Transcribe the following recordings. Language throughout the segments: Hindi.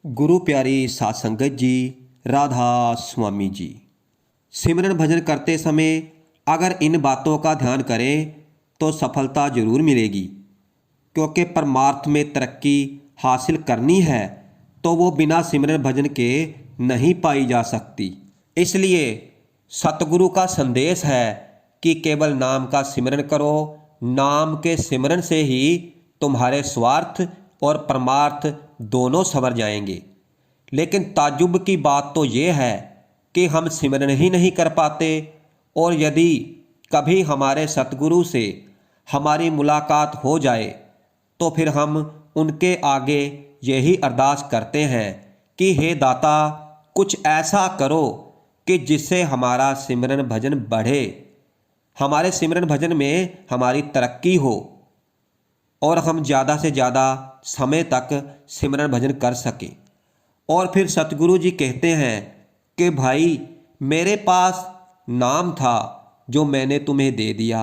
गुरु प्यारी साध संगत जी, राधा स्वामी जी। सिमरन भजन करते समय अगर इन बातों का ध्यान करें तो सफलता जरूर मिलेगी, क्योंकि परमार्थ में तरक्की हासिल करनी है तो वो बिना सिमरन भजन के नहीं पाई जा सकती। इसलिए सतगुरु का संदेश है कि केवल नाम का सिमरन करो। नाम के सिमरन से ही तुम्हारे स्वार्थ और परमार्थ दोनों संवर जाएंगे। लेकिन ताज्जुब की बात तो ये है कि हम सिमरन ही नहीं कर पाते, और यदि कभी हमारे सतगुरु से हमारी मुलाकात हो जाए तो फिर हम उनके आगे यही अरदास करते हैं कि हे दाता, कुछ ऐसा करो कि जिससे हमारा सिमरन भजन बढ़े, हमारे सिमरन भजन में हमारी तरक्की हो और हम ज़्यादा से ज़्यादा समय तक सिमरन भजन कर सकें। और फिर सतगुरु जी कहते हैं कि भाई, मेरे पास नाम था जो मैंने तुम्हें दे दिया,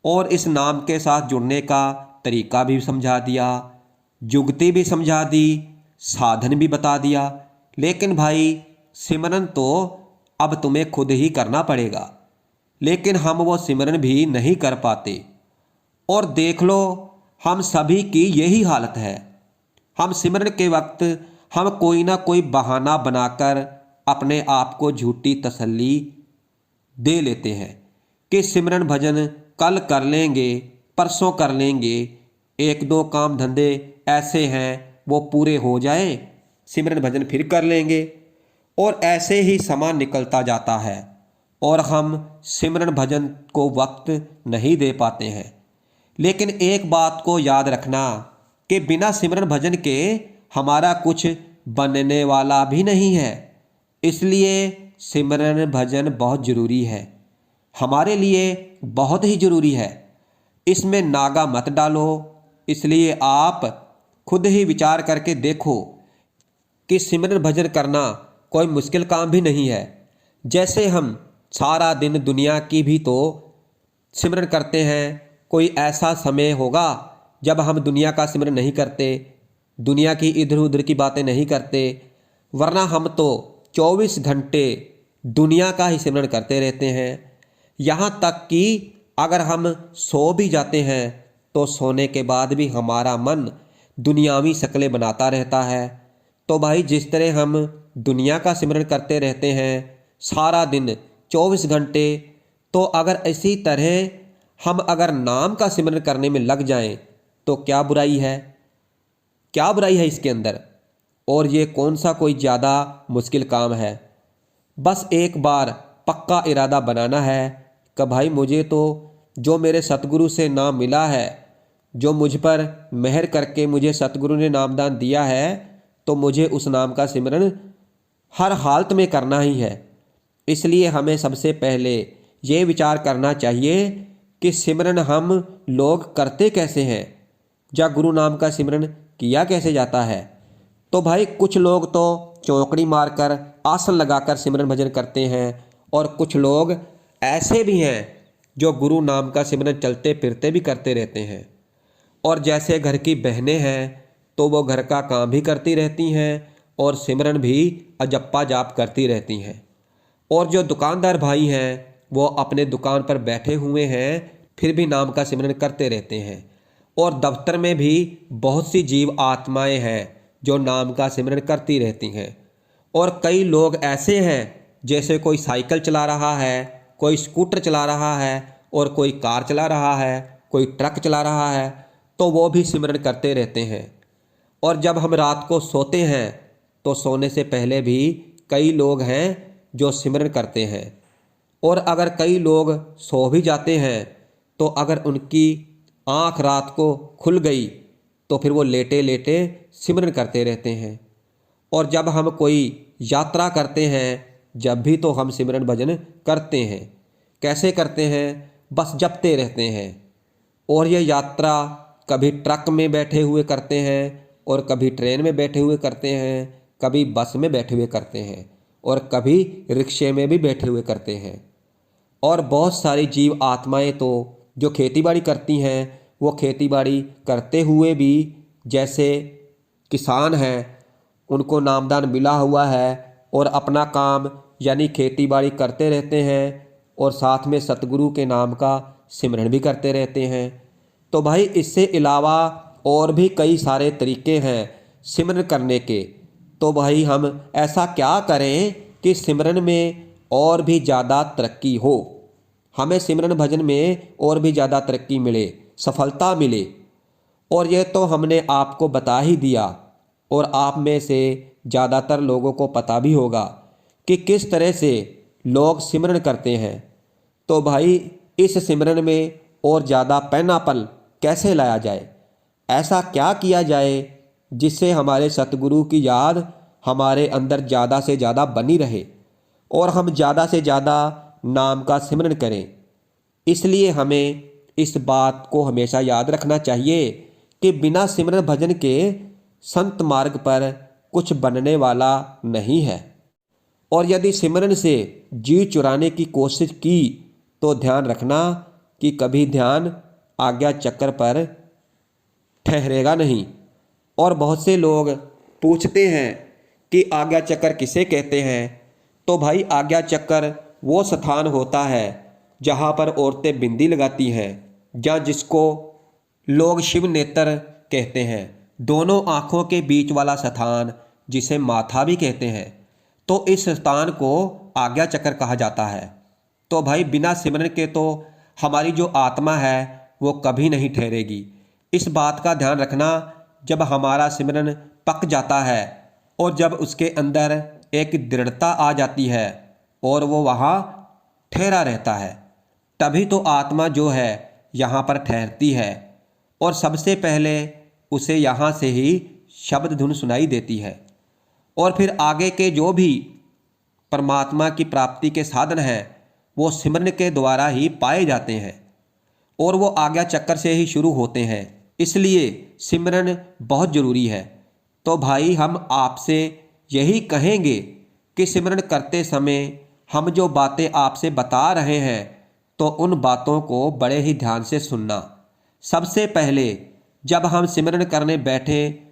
और इस नाम के साथ जुड़ने का तरीका भी समझा दिया, जुगती भी समझा दी, साधन भी बता दिया। लेकिन भाई, सिमरन तो अब तुम्हें खुद ही करना पड़ेगा। लेकिन हम वो सिमरन भी नहीं कर पाते। और देख लो, हम सभी की यही हालत है। हम सिमरन के वक्त हम कोई ना कोई बहाना बनाकर अपने आप को झूठी तसल्ली दे लेते हैं कि सिमरन भजन कल कर लेंगे, परसों कर लेंगे, एक दो काम धंधे ऐसे हैं वो पूरे हो जाए, सिमरन भजन फिर कर लेंगे। और ऐसे ही समय निकलता जाता है और हम सिमरन भजन को वक्त नहीं दे पाते हैं। लेकिन एक बात को याद रखना कि बिना सिमरन भजन के हमारा कुछ बनने वाला भी नहीं है। इसलिए सिमरन भजन बहुत ज़रूरी है, हमारे लिए बहुत ही ज़रूरी है। इसमें नागा मत डालो। इसलिए आप खुद ही विचार करके देखो कि सिमरन भजन करना कोई मुश्किल काम भी नहीं है। जैसे हम सारा दिन दुनिया की भी तो सिमरन करते हैं, कोई ऐसा समय होगा जब हम दुनिया का सिमरन नहीं करते, दुनिया की इधर उधर की बातें नहीं करते, वरना हम तो 24 घंटे दुनिया का ही सिमरन करते रहते हैं। यहाँ तक कि अगर हम सो भी जाते हैं तो सोने के बाद भी हमारा मन दुनियावी शक्लें बनाता रहता है। तो भाई, जिस तरह हम दुनिया का सिमरन करते रहते हैं सारा दिन 24 घंटे, तो अगर इसी तरह हम अगर नाम का सिमरन करने में लग जाएं तो क्या बुराई है? क्या बुराई है इसके अंदर? और ये कौन सा कोई ज़्यादा मुश्किल काम है? बस एक बार पक्का इरादा बनाना है कि भाई, मुझे तो जो मेरे सतगुरु से नाम मिला है, जो मुझ पर मेहर करके मुझे सतगुरु ने नामदान दिया है, तो मुझे उस नाम का सिमरन हर हालत में करना ही है। इसलिए हमें सबसे पहले ये विचार करना चाहिए कि सिमरन हम लोग करते कैसे हैं, या गुरु नाम का सिमरन किया कैसे जाता है। तो भाई, कुछ लोग तो चौकड़ी मारकर आसन लगाकर सिमरन भजन करते हैं, और कुछ लोग ऐसे भी हैं जो गुरु नाम का सिमरन चलते फिरते भी करते रहते हैं। और जैसे घर की बहनें हैं तो वो घर का काम भी करती रहती हैं और सिमरन भी अजप्पा जाप करती रहती हैं। और जो दुकानदार भाई हैं वो अपने दुकान पर बैठे हुए हैं, फिर भी नाम का सिमरन करते रहते हैं। और दफ्तर में भी बहुत सी जीव आत्माएं हैं जो नाम का सिमरन करती रहती हैं। और कई लोग ऐसे हैं, जैसे कोई साइकिल चला रहा है, कोई स्कूटर चला रहा है, और कोई कार चला रहा है, कोई ट्रक चला रहा है, तो वो भी सिमरन करते रहते हैं। और जब हम रात को सोते हैं तो सोने से पहले भी कई लोग हैं जो सिमरन करते हैं। और अगर कई लोग सो भी जाते हैं तो अगर उनकी आँख रात को खुल गई तो फिर वो लेटे लेटे सिमरन करते रहते हैं। और जब हम कोई यात्रा करते हैं, जब भी तो हम सिमरन भजन करते हैं। कैसे करते हैं? बस जपते रहते हैं। और ये यात्रा कभी ट्रक में बैठे हुए करते हैं, और कभी ट्रेन में बैठे हुए करते हैं, कभी बस में बैठे हुए करते हैं, और कभी रिक्शे में भी बैठे हुए करते हैं। और बहुत सारी जीव आत्माएं तो जो खेतीबाड़ी करती हैं, वो खेतीबाड़ी करते हुए भी, जैसे किसान हैं उनको नामदान मिला हुआ है और अपना काम यानी खेती बाड़ी करते रहते हैं और साथ में सतगुरु के नाम का सिमरन भी करते रहते हैं। तो भाई इससे अलावा और भी कई सारे तरीके हैं सिमरन करने के। तो भाई हम ऐसा क्या करें कि सिमरन में और भी ज़्यादा तरक्की हो, हमें सिमरन भजन में और भी ज़्यादा तरक्की मिले, सफलता मिले। और यह तो हमने आपको बता ही दिया और आप में से ज़्यादातर लोगों को पता भी होगा कि किस तरह से लोग सिमरन करते हैं। तो भाई इस सिमरन में और ज़्यादा पैनापन कैसे लाया जाए, ऐसा क्या किया जाए जिससे हमारे सतगुरु की याद हमारे अंदर ज़्यादा से ज़्यादा बनी रहे और हम ज़्यादा से ज़्यादा नाम का सिमरन करें। इसलिए हमें इस बात को हमेशा याद रखना चाहिए कि बिना सिमरन भजन के संत मार्ग पर कुछ बनने वाला नहीं है। और यदि सिमरन से जी चुराने की कोशिश की तो ध्यान रखना कि कभी ध्यान आज्ञा चक्र पर ठहरेगा नहीं। और बहुत से लोग पूछते हैं कि आज्ञा चक्र किसे कहते हैं। तो भाई आज्ञा चक्र वो स्थान होता है जहाँ पर औरतें बिंदी लगाती हैं, या जिसको लोग शिव नेत्र कहते हैं, दोनों आँखों के बीच वाला स्थान जिसे माथा भी कहते हैं। तो इस स्थान को आज्ञा चक्र कहा जाता है। तो भाई बिना सिमरन के तो हमारी जो आत्मा है वो कभी नहीं ठहरेगी। इस बात का ध्यान रखना, जब हमारा सिमरन पक जाता है और जब उसके अंदर एक दृढ़ता आ जाती है और वो वहाँ ठहरा रहता है, तभी तो आत्मा जो है यहाँ पर ठहरती है और सबसे पहले उसे यहाँ से ही शब्द धुन सुनाई देती है। और फिर आगे के जो भी परमात्मा की प्राप्ति के साधन हैं वो सिमरन के द्वारा ही पाए जाते हैं और वो आज्ञा चक्कर से ही शुरू होते हैं। इसलिए सिमरन बहुत ज़रूरी है। तो भाई हम आपसे यही कहेंगे कि सिमरन करते समय हम जो बातें आपसे बता रहे हैं तो उन बातों को बड़े ही ध्यान से सुनना। सबसे पहले जब हम सिमरन करने बैठें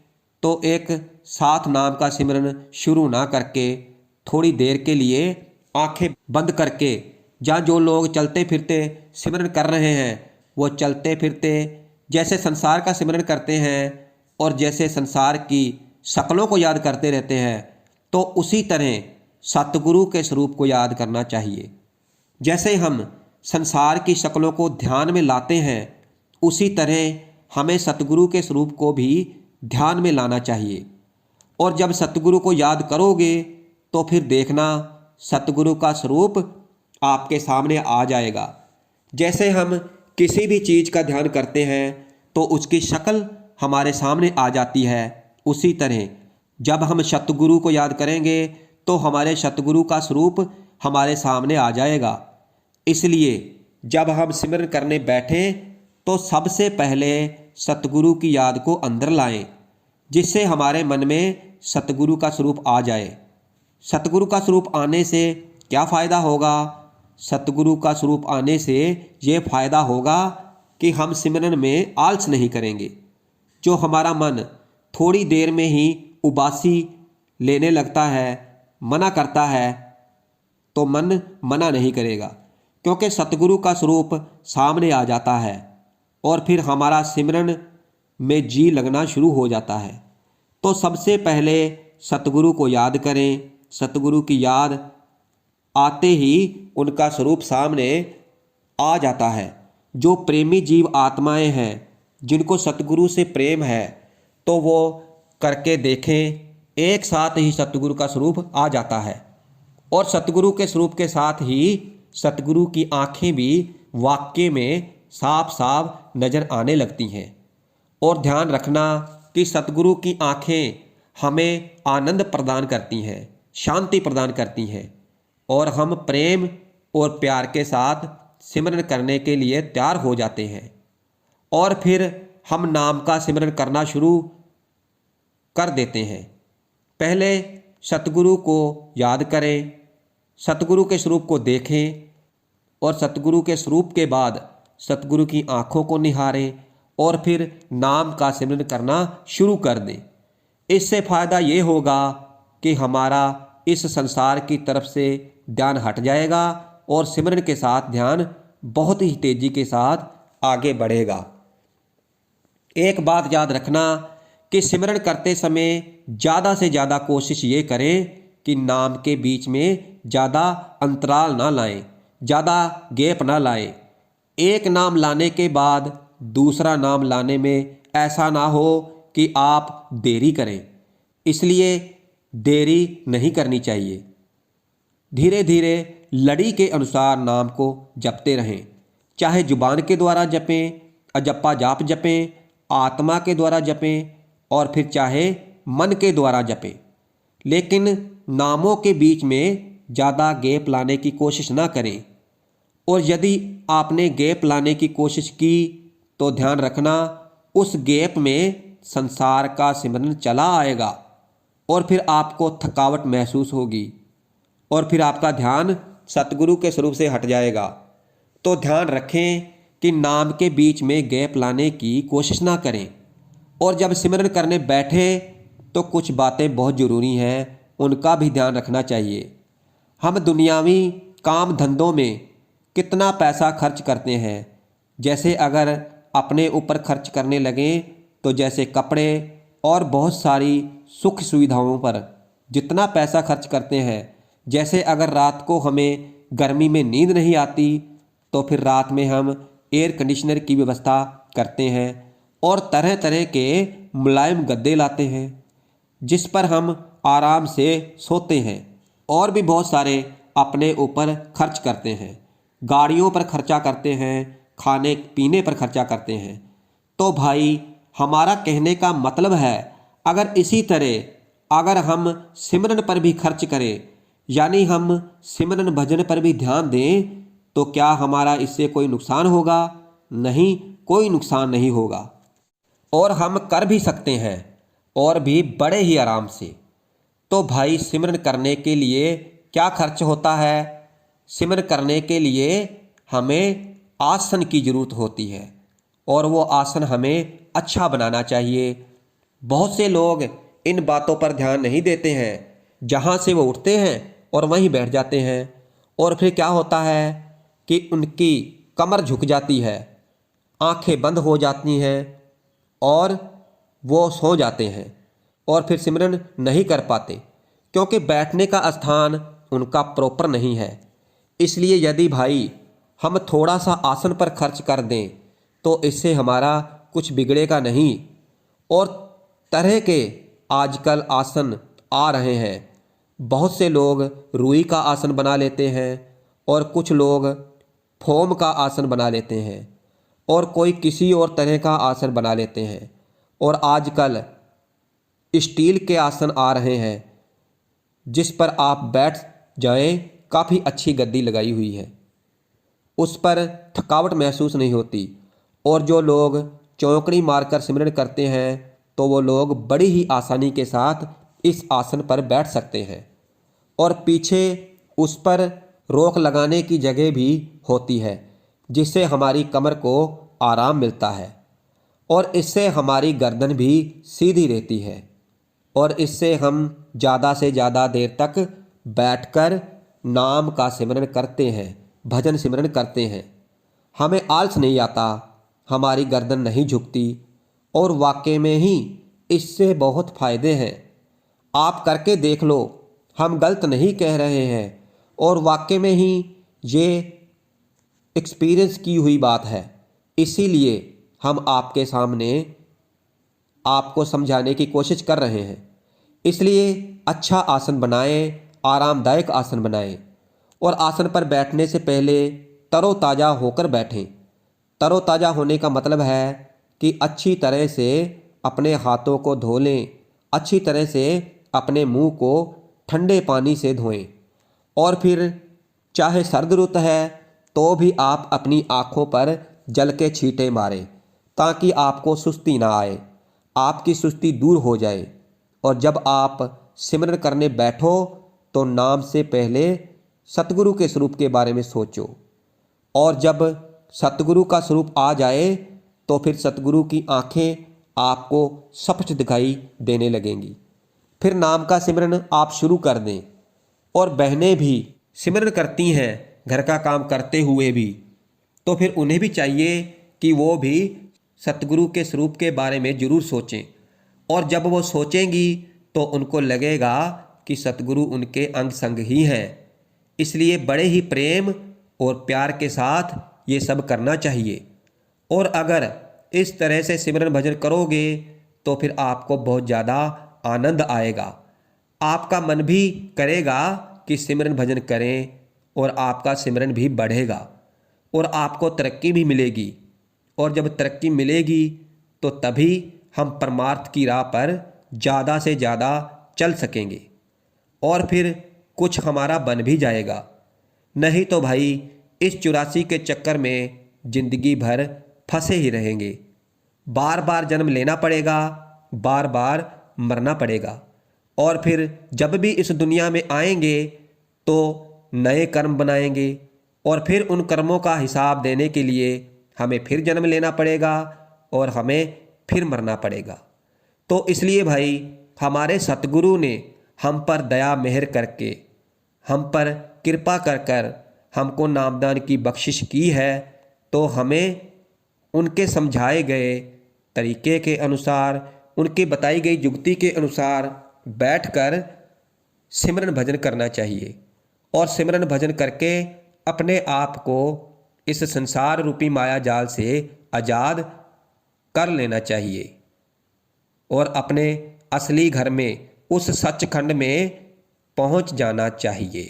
तो एक साथ नाम का सिमरन शुरू ना करके थोड़ी देर के लिए आंखें बंद करके, जहाँ जो लोग चलते फिरते सिमरन कर रहे हैं वो चलते फिरते जैसे संसार का सिमरन करते हैं और जैसे संसार की शक्लों को याद करते रहते हैं, तो उसी तरह सतगुरु के स्वरूप को याद करना चाहिए। जैसे हम संसार की शक्लों को ध्यान में लाते हैं, उसी तरह हमें सतगुरु के स्वरूप को भी ध्यान में लाना चाहिए। और जब सतगुरु को याद करोगे तो फिर देखना सतगुरु का स्वरूप आपके सामने आ जाएगा। जैसे हम किसी भी चीज़ का ध्यान करते हैं तो उसकी शक्ल हमारे सामने आ जाती है, उसी तरह जब हम सतगुरु को याद करेंगे तो हमारे सतगुरु का स्वरूप हमारे सामने आ जाएगा। इसलिए जब हम सिमरन करने बैठें तो सबसे पहले सतगुरु की याद को अंदर लाएं, जिससे हमारे मन में सतगुरु का स्वरूप आ जाए। सतगुरु का स्वरूप आने से क्या फ़ायदा होगा? सतगुरु का स्वरूप आने से ये फ़ायदा होगा कि हम सिमरन में आलस नहीं करेंगे। जो हमारा मन थोड़ी देर में ही उबासी लेने लगता है, मना करता है, तो मन मना नहीं करेगा, क्योंकि सतगुरु का स्वरूप सामने आ जाता है और फिर हमारा सिमरन में जी लगना शुरू हो जाता है। तो सबसे पहले सतगुरु को याद करें। सतगुरु की याद आते ही उनका स्वरूप सामने आ जाता है। जो प्रेमी जीव आत्माएं हैं, जिनको सतगुरु से प्रेम है, तो वो करके देखें, एक साथ ही सतगुरु का स्वरूप आ जाता है। और सतगुरु के स्वरूप के साथ ही सतगुरु की आंखें भी वाक्य में साफ साफ नज़र आने लगती हैं। और ध्यान रखना कि सतगुरु की आंखें हमें आनंद प्रदान करती हैं, शांति प्रदान करती हैं, और हम प्रेम और प्यार के साथ सिमरन करने के लिए तैयार हो जाते हैं। और फिर हम नाम का सिमरन करना शुरू कर देते हैं। पहले सतगुरु को याद करें, सतगुरु के स्वरूप को देखें, और सतगुरु के स्वरूप के बाद सतगुरु की आँखों को निहारें और फिर नाम का सिमरन करना शुरू कर दें। इससे फ़ायदा ये होगा कि हमारा इस संसार की तरफ से ध्यान हट जाएगा और सिमरन के साथ ध्यान बहुत ही तेज़ी के साथ आगे बढ़ेगा। एक बात याद रखना कि सिमरन करते समय ज़्यादा से ज़्यादा कोशिश ये करें कि नाम के बीच में ज़्यादा अंतराल ना लाएं, ज़्यादा गैप ना लाएं। एक नाम लाने के बाद दूसरा नाम लाने में ऐसा ना हो कि आप देरी करें, इसलिए देरी नहीं करनी चाहिए। धीरे धीरे लड़ी के अनुसार नाम को जपते रहें, चाहे जुबान के द्वारा जपें, अजप्पा जाप जपें, आत्मा के द्वारा जपें और फिर चाहे मन के द्वारा जपें। लेकिन नामों के बीच में ज़्यादा गैप लाने की कोशिश ना करें। और यदि आपने गैप लाने की कोशिश की तो ध्यान रखना उस गैप में संसार का सिमरन चला आएगा और फिर आपको थकावट महसूस होगी और फिर आपका ध्यान सतगुरु के स्वरूप से हट जाएगा। तो ध्यान रखें कि नाम के बीच में गैप लाने की कोशिश ना करें। और जब सिमरन करने बैठे तो कुछ बातें बहुत ज़रूरी हैं, उनका भी ध्यान रखना चाहिए। हम दुनियावी काम धंधों में कितना पैसा खर्च करते हैं। जैसे अगर अपने ऊपर खर्च करने लगें तो जैसे कपड़े और बहुत सारी सुख सुविधाओं पर जितना पैसा खर्च करते हैं, जैसे अगर रात को हमें गर्मी में नींद नहीं आती तो फिर रात में हम एयर कंडीशनर की व्यवस्था करते हैं और तरह तरह के मुलायम गद्दे लाते हैं जिस पर हम आराम से सोते हैं। और भी बहुत सारे अपने ऊपर खर्च करते हैं, गाड़ियों पर खर्चा करते हैं, खाने पीने पर खर्चा करते हैं। तो भाई हमारा कहने का मतलब है, अगर इसी तरह अगर हम सिमरन पर भी खर्च करें, यानी हम सिमरन भजन पर भी ध्यान दें, तो क्या हमारा इससे कोई नुकसान होगा? नहीं, कोई नुकसान नहीं होगा। और हम कर भी सकते हैं और भी बड़े ही आराम से। तो भाई सिमरन करने के लिए क्या खर्च होता है? सिमरन करने के लिए हमें आसन की ज़रूरत होती है और वो आसन हमें अच्छा बनाना चाहिए। बहुत से लोग इन बातों पर ध्यान नहीं देते हैं, जहाँ से वो उठते हैं और वहीं बैठ जाते हैं और फिर क्या होता है कि उनकी कमर झुक जाती है, आंखें बंद हो जाती हैं और वो सो जाते हैं और फिर सिमरन नहीं कर पाते, क्योंकि बैठने का स्थान उनका प्रॉपर नहीं है। इसलिए यदि भाई हम थोड़ा सा आसन पर खर्च कर दें तो इससे हमारा कुछ बिगड़ेगा नहीं। और तरह के आजकल आसन आ रहे हैं। बहुत से लोग रुई का आसन बना लेते हैं और कुछ लोग फोम का आसन बना लेते हैं और कोई किसी और तरह का आसन बना लेते हैं। और आजकल स्टील के आसन आ रहे हैं जिस पर आप बैठ जाएं, काफ़ी अच्छी गद्दी लगाई हुई है, उस पर थकावट महसूस नहीं होती। और जो लोग चौकड़ी मारकर सिमरन करते हैं तो वो लोग बड़ी ही आसानी के साथ इस आसन पर बैठ सकते हैं और पीछे उस पर रोक लगाने की जगह भी होती है, जिससे हमारी कमर को आराम मिलता है और इससे हमारी गर्दन भी सीधी रहती है और इससे हम ज़्यादा से ज़्यादा देर तक बैठकर नाम का सिमरन करते हैं, भजन सिमरन करते हैं। हमें आलस नहीं आता, हमारी गर्दन नहीं झुकती और वाकई में ही इससे बहुत फ़ायदे हैं। आप करके देख लो, हम गलत नहीं कह रहे हैं और वाकई में ही ये एक्सपीरियंस की हुई बात है। इसीलिए हम आपके सामने आपको समझाने की कोशिश कर रहे हैं। इसलिए अच्छा आसन बनाएं, आरामदायक आसन बनाएं और आसन पर बैठने से पहले तरोताज़ा होकर बैठें। तरोताज़ा होने का मतलब है कि अच्छी तरह से अपने हाथों को धो लें, अच्छी तरह से अपने मुंह को ठंडे पानी से धोएं और फिर चाहे सर्द रुत है तो भी आप अपनी आँखों पर जल के छींटे मारें ताकि आपको सुस्ती ना आए, आपकी सुस्ती दूर हो जाए। और जब आप सिमरन करने बैठो तो नाम से पहले सतगुरु के स्वरूप के बारे में सोचो और जब सतगुरु का स्वरूप आ जाए तो फिर सतगुरु की आंखें आपको स्पष्ट दिखाई देने लगेंगी। फिर नाम का सिमरन आप शुरू कर दें। और बहनें भी सिमरन करती हैं घर का काम करते हुए भी, तो फिर उन्हें भी चाहिए कि वो भी सतगुरु के स्वरूप के बारे में जरूर सोचें। और जब वो सोचेंगी तो उनको लगेगा कि सतगुरु उनके अंग संग ही हैं। इसलिए बड़े ही प्रेम और प्यार के साथ ये सब करना चाहिए। और अगर इस तरह से सिमरन भजन करोगे तो फिर आपको बहुत ज़्यादा आनंद आएगा। आपका मन भी करेगा कि सिमरन भजन करें और आपका सिमरन भी बढ़ेगा और आपको तरक्की भी मिलेगी। और जब तरक्की मिलेगी तो तभी हम परमार्थ की राह पर ज़्यादा से ज़्यादा चल सकेंगे और फिर कुछ हमारा बन भी जाएगा। नहीं तो भाई इस 84 के चक्कर में ज़िंदगी भर फंसे ही रहेंगे। बार बार जन्म लेना पड़ेगा, बार बार मरना पड़ेगा। और फिर जब भी इस दुनिया में आएंगे तो नए कर्म बनाएंगे और फिर उन कर्मों का हिसाब देने के लिए हमें फिर जन्म लेना पड़ेगा और हमें फिर मरना पड़ेगा। तो इसलिए भाई हमारे सतगुरु ने हम पर दया मेहर करके, हम पर कृपा कर कर हमको नामदान की बख्शिश की है। तो हमें उनके समझाए गए तरीके के अनुसार, उनकी बताई गई युक्ति के अनुसार बैठकर सिमरन भजन करना चाहिए और सिमरन भजन करके अपने आप को इस संसार रूपी माया जाल से आज़ाद कर लेना चाहिए और अपने असली घर में उस सचखंड में पहुंच जाना चाहिए।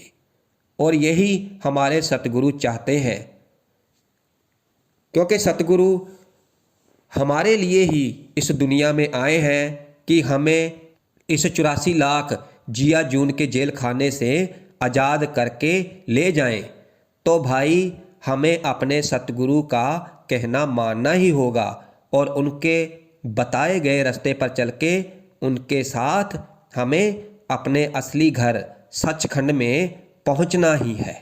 और यही हमारे सतगुरु चाहते हैं, क्योंकि सतगुरु हमारे लिए ही इस दुनिया में आए हैं कि हमें इस 84 लाख जिया जून के जेल खाने से आज़ाद करके ले जाएं। तो भाई हमें अपने सतगुरु का कहना मानना ही होगा और उनके बताए गए रास्ते पर चल के उनके साथ हमें अपने असली घर सचखंड में पहुंचना ही है।